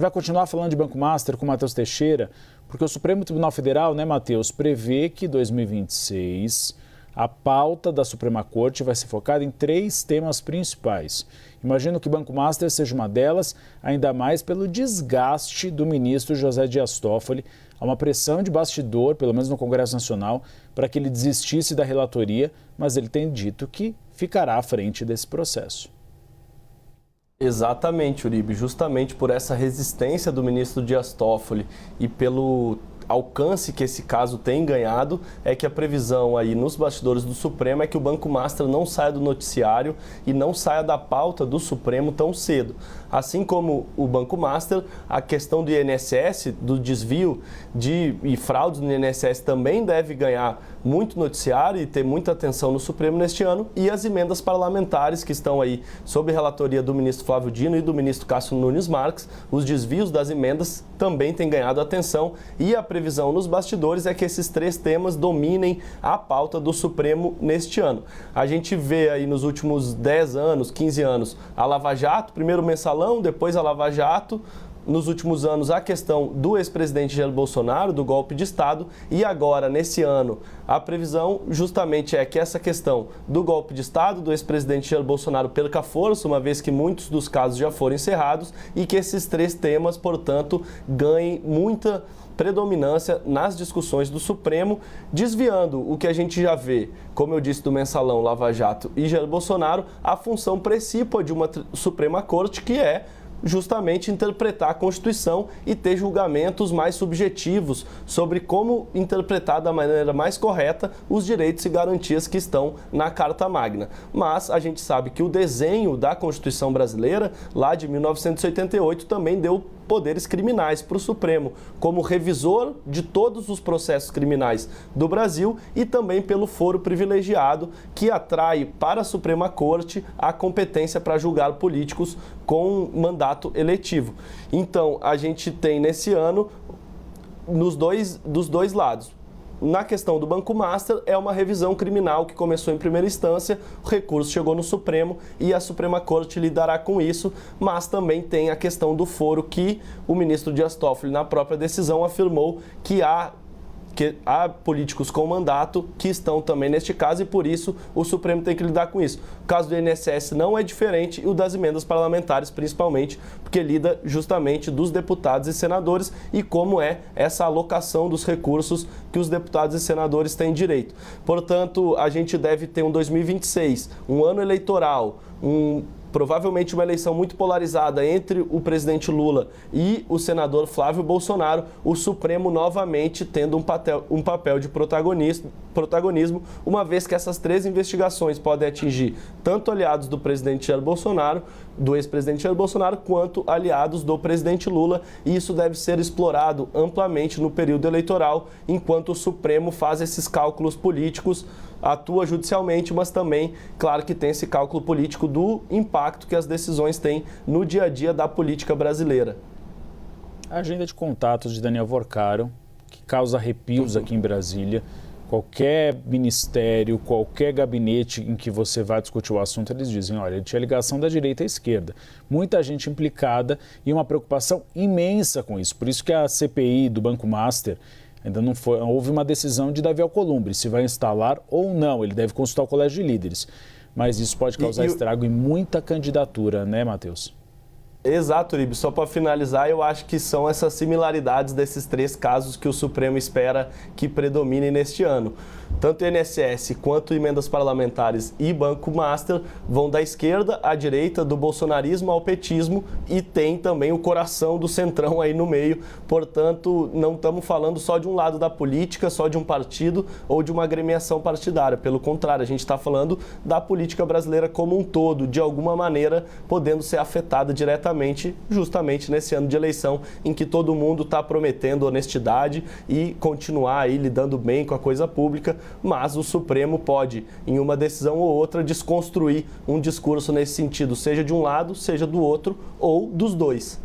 Vai continuar falando de Banco Master com o Matheus Teixeira, porque o Supremo Tribunal Federal, né, Matheus, prevê que em 2026 a pauta da Suprema Corte vai ser focada em 3 temas principais. Imagino que o Banco Master seja uma delas, ainda mais pelo desgaste do ministro José Dias Toffoli. Há uma pressão de bastidor, pelo menos no Congresso Nacional, para que ele desistisse da relatoria, mas ele tem dito que ficará à frente desse processo. Exatamente, Uribe. Justamente por essa resistência do ministro Dias Toffoli e pelo alcance que esse caso tem ganhado, é que a previsão aí nos bastidores do Supremo é que o Banco Master não saia do noticiário e não saia da pauta do Supremo tão cedo. Assim como o Banco Master, a questão do INSS, do desvio e fraudes no INSS também deve ganhar muito noticiário e ter muita atenção no Supremo neste ano, e as emendas parlamentares que estão aí sob relatoria do ministro Flávio Dino e do ministro Cássio Nunes Marques, os desvios das emendas também têm ganhado atenção, e a previsão nos bastidores é que esses 3 temas dominem a pauta do Supremo neste ano. A gente vê aí nos últimos 10 anos, 15 anos, a Lava Jato, primeiro o Mensalão, depois a Lava Jato, nos últimos anos a questão do ex-presidente Jair Bolsonaro, do golpe de Estado, e agora, nesse ano, a previsão justamente é que essa questão do golpe de Estado, do ex-presidente Jair Bolsonaro, perca força, uma vez que muitos dos casos já foram encerrados, e que esses 3 temas, portanto, ganhem muita predominância nas discussões do Supremo, desviando o que a gente já vê, como eu disse, do Mensalão, Lava Jato e Jair Bolsonaro, a função principal de uma Suprema Corte, que é justamente interpretar a Constituição e ter julgamentos mais subjetivos sobre como interpretar da maneira mais correta os direitos e garantias que estão na Carta Magna. Mas a gente sabe que o desenho da Constituição brasileira, lá de 1988, também deu poderes criminais para o Supremo, como revisor de todos os processos criminais do Brasil, e também pelo foro privilegiado que atrai para a Suprema Corte a competência para julgar políticos com mandato eletivo. Então, a gente tem nesse ano dos dois lados. Na questão do Banco Master, é uma revisão criminal que começou em primeira instância, o recurso chegou no Supremo e a Suprema Corte lidará com isso, mas também tem a questão do foro que o ministro Dias Toffoli, na própria decisão, afirmou que há políticos com mandato que estão também neste caso, e por isso o Supremo tem que lidar com isso. O caso do INSS não é diferente, e o das emendas parlamentares principalmente, porque lida justamente dos deputados e senadores e como é essa alocação dos recursos que os deputados e senadores têm direito. Portanto, a gente deve ter um 2026, um ano eleitoral, provavelmente uma eleição muito polarizada entre o presidente Lula e o senador Flávio Bolsonaro, o Supremo novamente tendo um papel de protagonismo, uma vez que essas 3 investigações podem atingir tanto aliados do presidente Jair Bolsonaro, do ex-presidente Jair Bolsonaro, quanto aliados do presidente Lula, e isso deve ser explorado amplamente no período eleitoral, enquanto o Supremo faz esses cálculos políticos, atua judicialmente, mas também, claro que tem esse cálculo político do impacto que as decisões têm no dia a dia da política brasileira. A agenda de contatos de Daniel Vorcaro, que causa arrepios aqui em Brasília. Qualquer ministério, qualquer gabinete em que você vai discutir o assunto, eles dizem, olha, ele tinha ligação da direita à esquerda. Muita gente implicada e uma preocupação imensa com isso. Por isso que a CPI do Banco Master ainda não houve uma decisão de Davi Alcolumbre, se vai instalar ou não. Ele deve consultar o colégio de líderes. Mas isso pode causar estrago em muita candidatura, né, Matheus? Exato, Uribe. Só para finalizar, eu acho que são essas similaridades desses 3 casos que o Supremo espera que predominem neste ano. Tanto o INSS quanto emendas parlamentares e Banco Master vão da esquerda à direita, do bolsonarismo ao petismo, e tem também o coração do centrão aí no meio. Portanto, não estamos falando só de um lado da política, só de um partido ou de uma agremiação partidária. Pelo contrário, a gente está falando da política brasileira como um todo, de alguma maneira podendo ser afetada diretamente, justamente nesse ano de eleição em que todo mundo está prometendo honestidade e continuar aí lidando bem com a coisa pública, mas o Supremo pode, em uma decisão ou outra, desconstruir um discurso nesse sentido, seja de um lado, seja do outro ou dos dois.